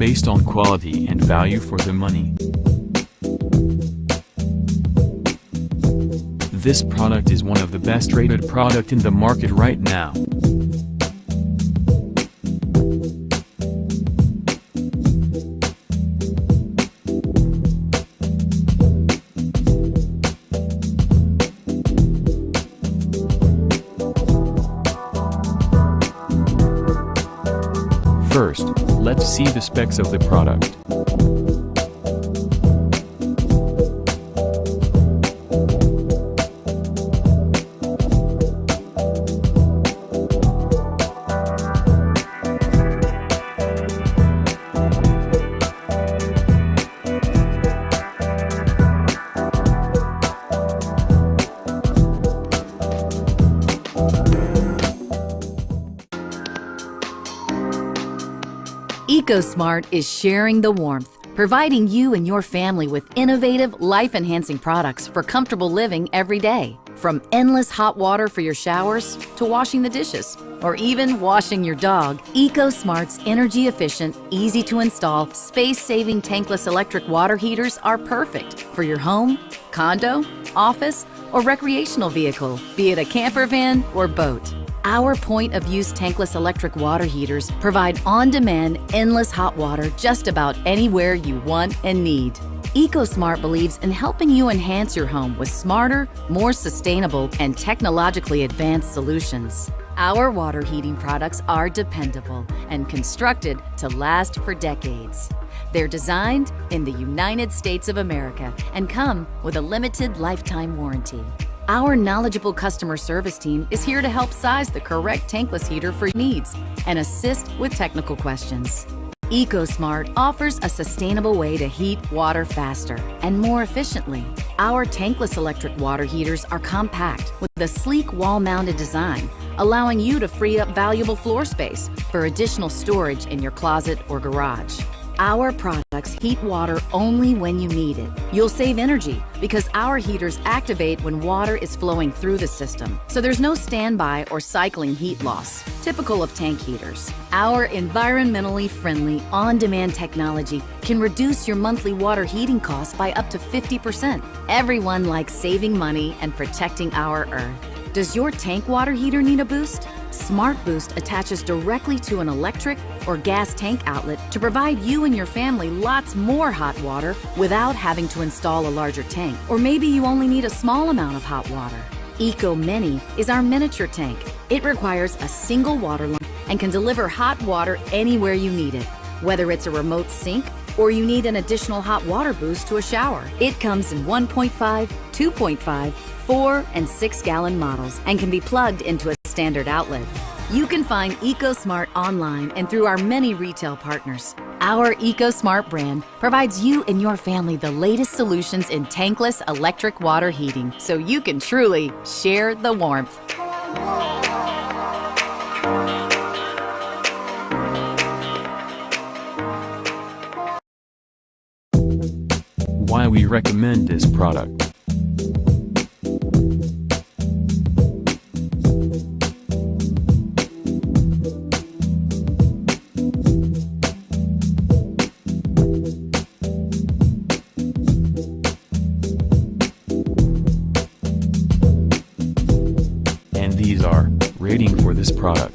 based on quality and value for the money. This product is one of the best rated product in the market right now. First, let's see the specs of the product. Ecosmart is sharing the warmth, providing you and your family with innovative, life-enhancing products for comfortable living every day. From endless hot water for your showers to washing the dishes, or even washing your dog, Ecosmart's energy-efficient, easy-to-install, space-saving tankless electric water heaters are perfect for your home, condo, office, or recreational vehicle, be it a camper van or boat. Our point-of-use tankless electric water heaters provide on-demand, endless hot water just about anywhere you want and need. Ecosmart believes in helping you enhance your home with smarter, more sustainable, and technologically advanced solutions. Our water heating products are dependable and constructed to last for decades. They're designed in the United States of America and come with a limited lifetime warranty. Our knowledgeable customer service team is here to help size the correct tankless heater for your needs and assist with technical questions. Ecosmart offers a sustainable way to heat water faster and more efficiently. Our tankless electric water heaters are compact with a sleek wall-mounted design, allowing you to free up valuable floor space for additional storage in your closet or garage. Our products heat water only when you need it. You'll save energy because our heaters activate when water is flowing through the system, so there's no standby or cycling heat loss, typical of tank heaters. Our environmentally friendly, on-demand technology can reduce your monthly water heating costs by up to 50%. Everyone likes saving money and protecting our Earth. Does your tank water heater need a boost? Smart Boost attaches directly to an electric or gas tank outlet to provide you and your family lots more hot water without having to install a larger tank. Or maybe you only need a small amount of hot water. Eco Mini is our miniature tank. It requires a single water line and can deliver hot water anywhere you need it. Whether it's a remote sink or you need an additional hot water boost to a shower. It comes in 1.5, 2.5, 4 and 6 gallon models and can be plugged into a standard outlet. You can find Ecosmart online and through our many retail partners. Our Ecosmart brand provides you and your family the latest solutions in tankless electric water heating, so you can truly share the warmth. Why we recommend this product. And these are rating for this product.